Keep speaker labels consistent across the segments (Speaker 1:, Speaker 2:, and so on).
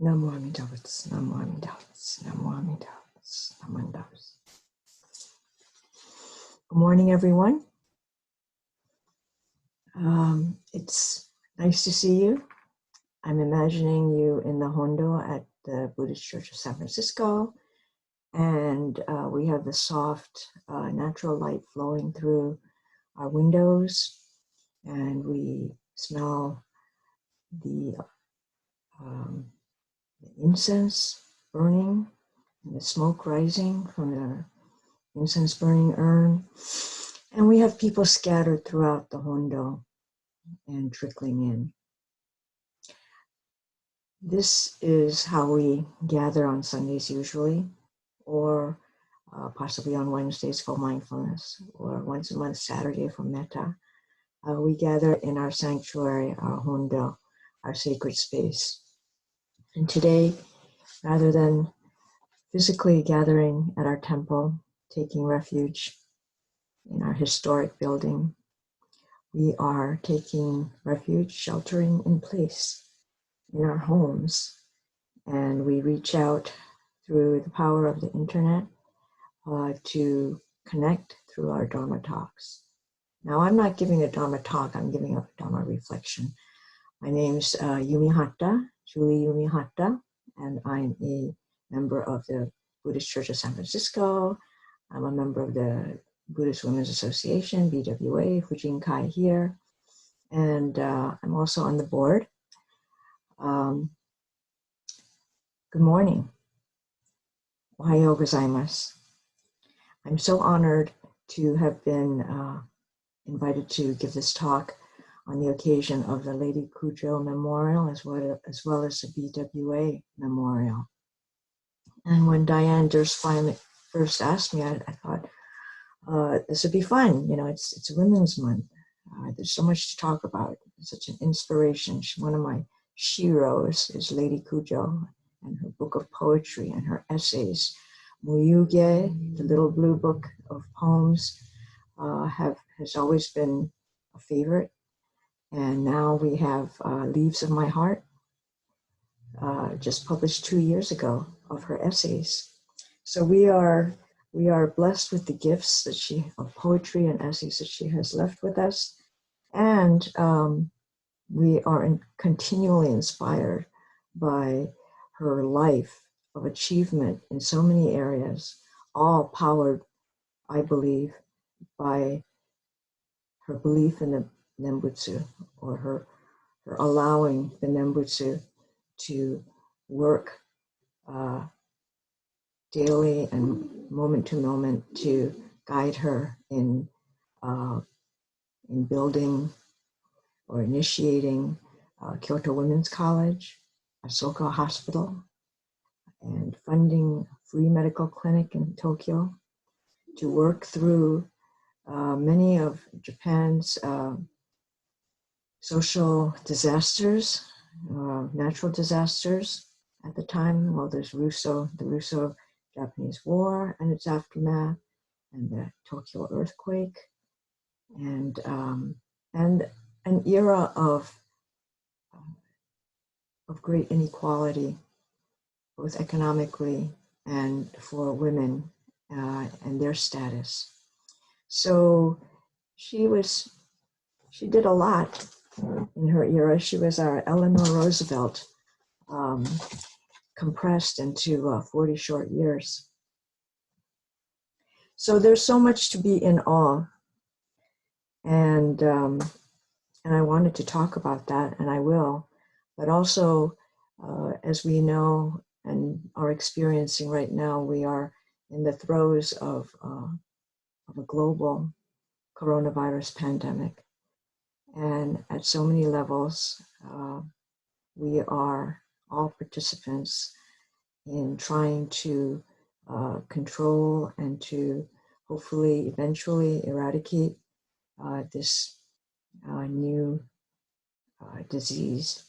Speaker 1: Namo Amida Butsu, Namo Amida Butsu, Namo Amida Butsu, Namo Amida Butsu. Good morning, everyone. It's nice to see you. I'm imagining you in the Hondo at the Buddhist Church of San Francisco, and we have the soft, natural light flowing through our windows, and we smell the incense burning and the smoke rising from the incense burning urn. And we have people scattered throughout the Hondo and trickling in. This is how we gather on Sundays usually, or possibly on Wednesdays for mindfulness, or once a month Saturday for metta. We gather in our sanctuary, our Hondo, our sacred space. And today, rather than physically gathering at our temple, taking refuge in our historic building, we are taking refuge, sheltering in place in our homes. And we reach out through the power of the internet to connect through our Dharma talks. Now, I'm not giving a Dharma talk, I'm giving a Dharma reflection. My name's Yumi Hatta, Julie Yumi Hatta, and I'm a member of the Buddhist Church of San Francisco. I'm a member of the Buddhist Women's Association, BWA, Fujinkai here, and I'm also on the board. Good morning. Ohayo gozaimasu. I'm so honored to have been invited to give this talk on the occasion of the Lady Kujo Memorial as well as the BWA Memorial. And when Diane Durst first asked me, I thought, this would be fun. You know, it's Women's Month. There's so much to talk about. It's such an inspiration. One of my sheroes is Lady Kujo and her book of poetry and her essays. Muyuge, the little blue book of poems, has always been a favorite. And now we have Leaves of My Heart, just published 2 years ago, of her essays. So we are blessed with the gifts of poetry and essays that she has left with us. And we are continually inspired by her life of achievement in so many areas, all powered, I believe, by her belief in the Nembutsu, or her allowing the Nembutsu to work daily and moment to moment to guide her in building or initiating Kyoto Women's College, Asoka Hospital, and funding a free medical clinic in Tokyo, to work through many of Japan's social disasters, natural disasters at the time. Well, there's the Russo-Japanese War and its aftermath, and the Tokyo earthquake, and an era of great inequality, both economically and for women and their status. So she did a lot in her era. She was our Eleanor Roosevelt, compressed into 40 short years. So there's so much to be in awe, and I wanted to talk about that, and I will. But also, as we know and are experiencing right now, we are in the throes of a global coronavirus pandemic. And at so many levels, we are all participants in trying to control and to hopefully eventually eradicate this new disease.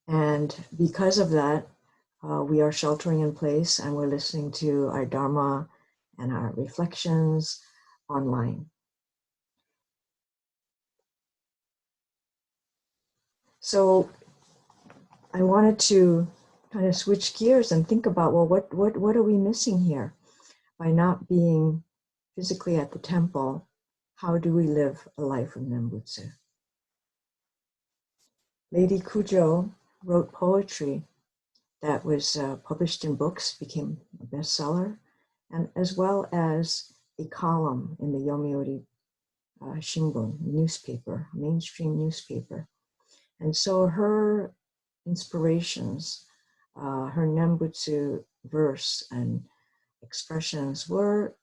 Speaker 1: And because of that, we are sheltering in place, and we're listening to our Dharma and our reflections online. So I wanted to kind of switch gears and think about, well, what are we missing here by not being physically at the temple? How do we live a life of Nembutsu? Lady Kujo wrote poetry that was published in books, became a bestseller, and as well as a column in the Yomiuri Shimbun newspaper, mainstream newspaper. And so her inspirations, her Nembutsu verse and expressions were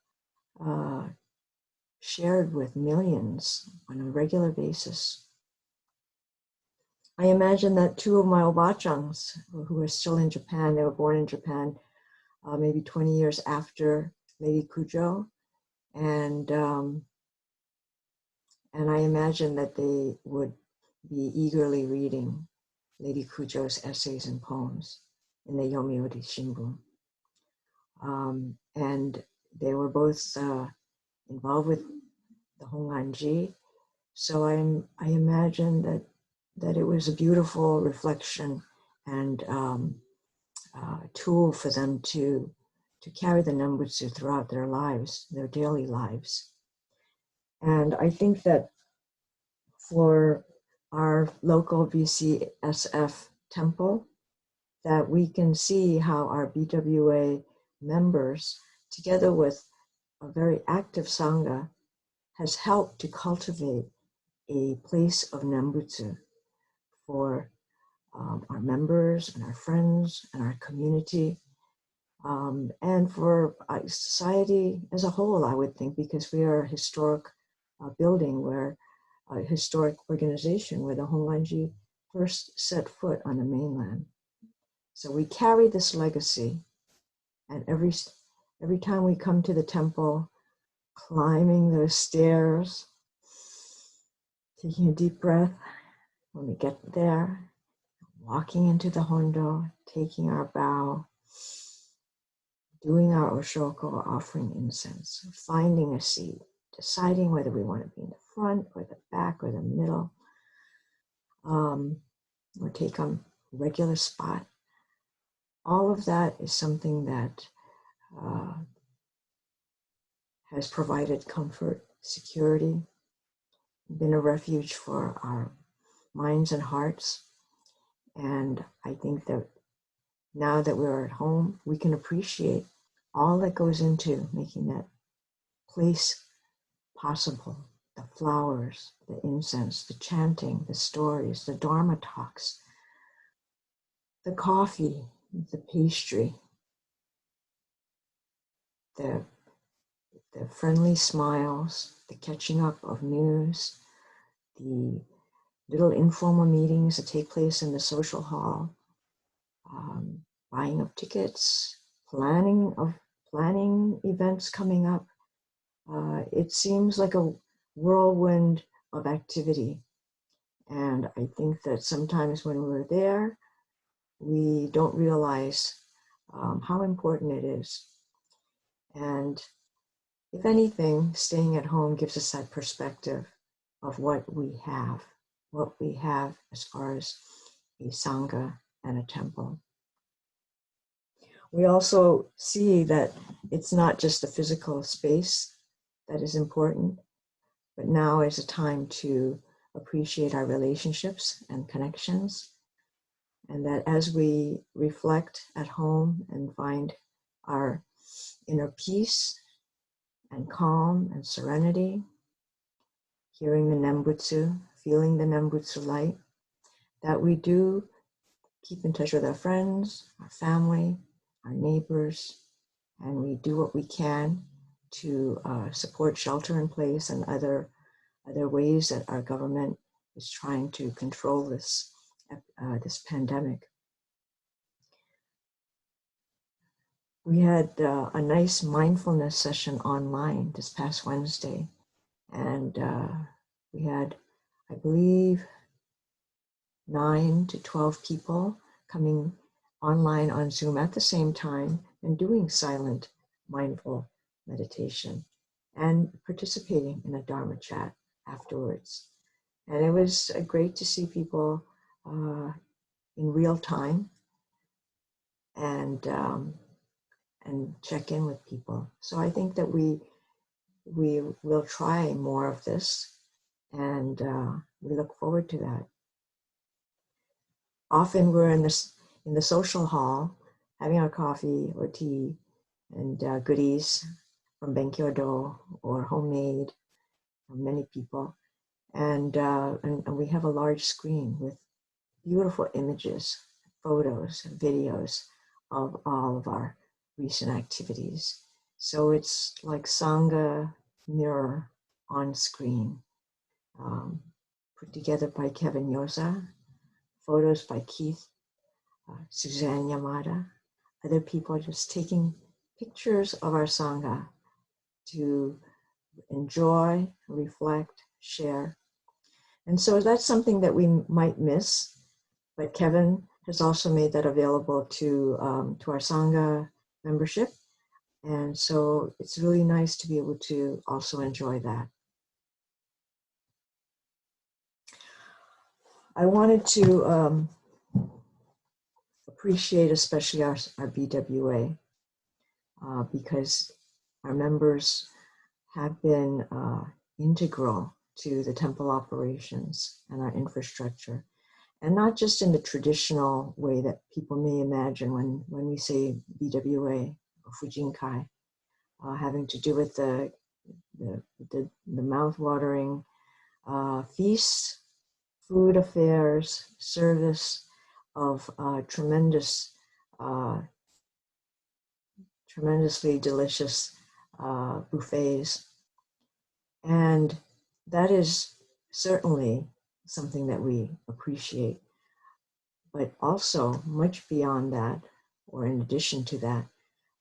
Speaker 1: shared with millions on a regular basis. I imagine that two of my obachangs, who are still in Japan, they were born in Japan maybe 20 years after Lady Kujo, and I imagine that they would be eagerly reading Lady Kujo's essays and poems in the Yomiuri Shimbun. And they were both involved with the Honganji. So I imagine that it was a beautiful reflection and tool for them to carry the Nembutsu throughout their lives, their daily lives. And I think that for our local BCSF temple, that we can see how our BWA members, together with a very active Sangha, has helped to cultivate a place of Nembutsu for our members and our friends and our community, and for society as a whole, I would think, because we are a historic building where a historic organization where the Honganji first set foot on the mainland. So we carry this legacy, and every time we come to the temple, climbing those stairs, taking a deep breath, when we get there, walking into the Hondo, taking our bow, doing our Oshoko, offering incense, finding a seat, deciding whether we want to be in the front or the back or the middle, or take a regular spot. All of that is something that has provided comfort, security, been a refuge for our minds and hearts. And I think that now that we're at home, we can appreciate all that goes into making that place possible. The flowers, the incense, the chanting, the stories, the Dharma talks, the coffee, the pastry, the friendly smiles, the catching up of news, the little informal meetings that take place in the social hall, buying of tickets, planning events coming up. It seems like a whirlwind of activity. And I think that sometimes when we're there, we don't realize how important it is. And if anything, staying at home gives us that perspective of what we have as far as a Sangha and a temple. We also see that it's not just the physical space that is important, but now is a time to appreciate our relationships and connections. And that as we reflect at home and find our inner peace and calm and serenity, hearing the Nembutsu, feeling the Nembutsu light, that we do keep in touch with our friends, our family, our neighbors, and we do what we can to support shelter in place and other ways that our government is trying to control this pandemic. We had a nice mindfulness session online this past Wednesday, and we had, I believe, 9 to 12 people coming online on Zoom at the same time and doing silent, mindful meditation and participating in a Dharma chat afterwards. And it was great to see people in real time and check in with people. So I think that we will try more of this, and we look forward to that. Often we're in the social hall, having our coffee or tea and goodies from Benkyo-do or homemade from many people, and we have a large screen with beautiful images, photos, videos of all of our recent activities. So it's like Sangha mirror on screen, put together by Kevin Yosa, photos by Keith, Suzanne Yamada, other people just taking pictures of our Sangha to enjoy, reflect, share. And so that's something that we might miss, but Kevin has also made that available to our Sangha membership. And so it's really nice to be able to also enjoy that. I wanted to appreciate especially our BWA because our members have been integral to the temple operations and our infrastructure. And not just in the traditional way that people may imagine when we say BWA or Fujinkai, having to do with the mouth-watering feasts, food affairs, service of tremendously delicious buffets. And that is certainly something that we appreciate. But also, much beyond that, or in addition to that,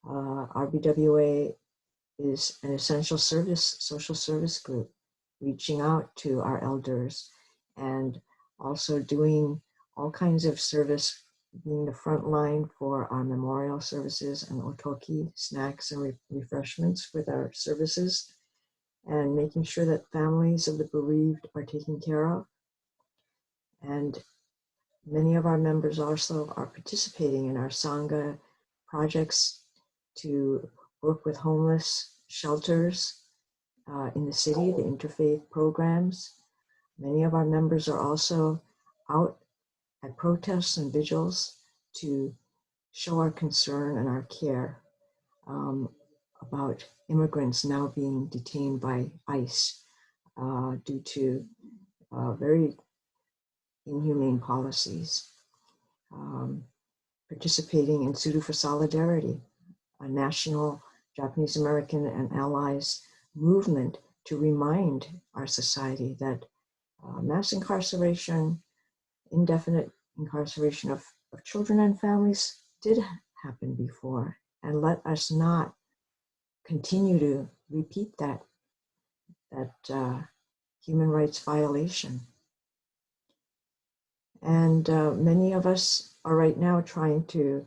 Speaker 1: our BWA is an essential social service group, reaching out to our elders and also doing all kinds of service, being the front line for our memorial services and otoki, snacks and refreshments with our services, and making sure that families of the bereaved are taken care of. And many of our members also are participating in our Sangha projects to work with homeless shelters in the city, the interfaith programs. Many of our members are also out at protests and vigils to show our concern and our care about immigrants now being detained by ICE due to very inhumane policies. Participating in Sudo for Solidarity, a national Japanese American and allies movement to remind our society that mass incarceration, indefinite incarceration of children and families did happen before, and let us not continue to repeat that human rights violation. And many of us are right now trying to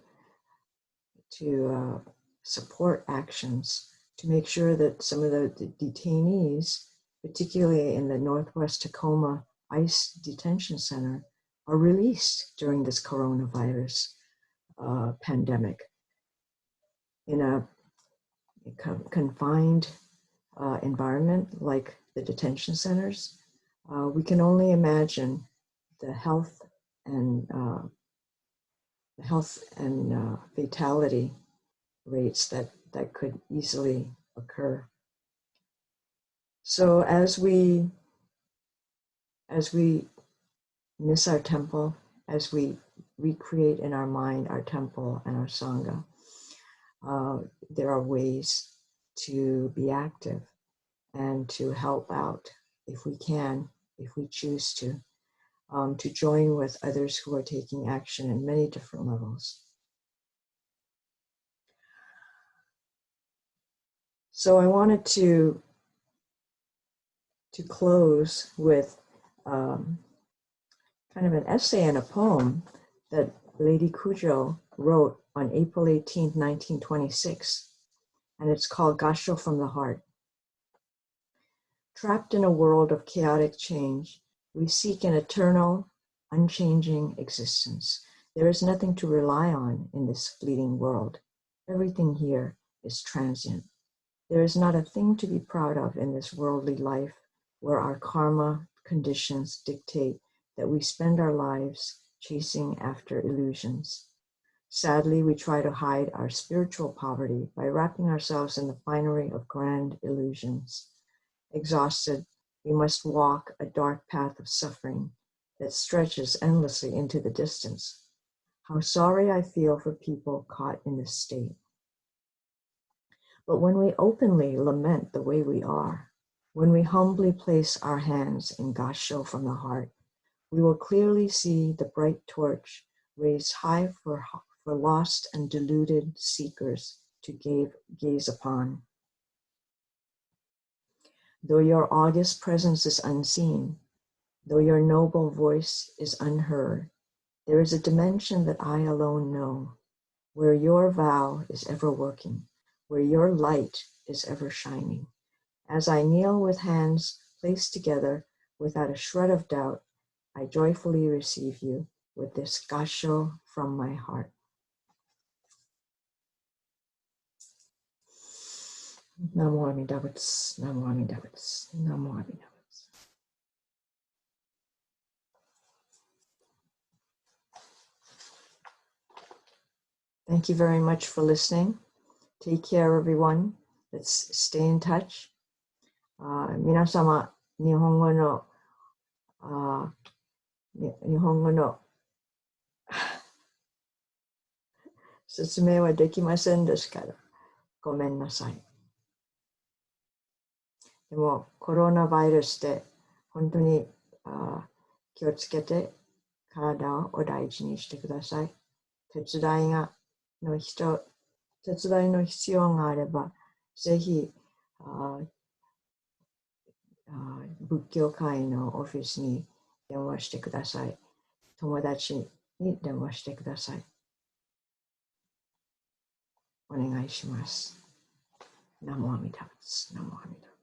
Speaker 1: support actions to make sure that some of the detainees, particularly in the Northwest Tacoma ICE detention center, are released during this coronavirus pandemic in a confined environment like the detention centers. We can only imagine the health and fatality rates that could easily occur. So as we miss our temple, as we recreate in our mind our temple and our Sangha, there are ways to be active and to help out if we can, if we choose to join with others who are taking action in many different levels. So I wanted to close with kind of an essay and a poem that Lady Kujo wrote on April 18, 1926, and it's called Gasho from the Heart. Trapped in a world of chaotic change, we seek an eternal, unchanging existence There is nothing to rely on in this fleeting world. Everything here is transient. There is not a thing to be proud of in this worldly life where our karma conditions dictate that we spend our lives chasing after illusions. Sadly, we try to hide our spiritual poverty by wrapping ourselves in the finery of grand illusions. Exhausted, we must walk a dark path of suffering that stretches endlessly into the distance. How sorry I feel for people caught in this state. But when we openly lament the way we are, when we humbly place our hands in gasho from the heart, we will clearly see the bright torch raised high for lost and deluded seekers to gaze upon. Though your august presence is unseen, though your noble voice is unheard, there is a dimension that I alone know, where your vow is ever working, where your light is ever shining. As I kneel with hands placed together without a shred of doubt, I joyfully receive you with this gasho from my heart. Namo Amida Butsu, Namo Amida Butsu, Namo Amida Butsu. Thank you very much for listening. Take care, everyone. Let's stay in touch. 皆様、日本語の説明はできませんですから、ごめんなさい。でも、コロナウイルスで本当に気をつけて、体をお大事にしてください。手伝いの必要があれば、ぜひ仏教会のオフィスに電話してください。友達に電話してください。お願いします。ナモアミダブツ、ナモアミダブツ。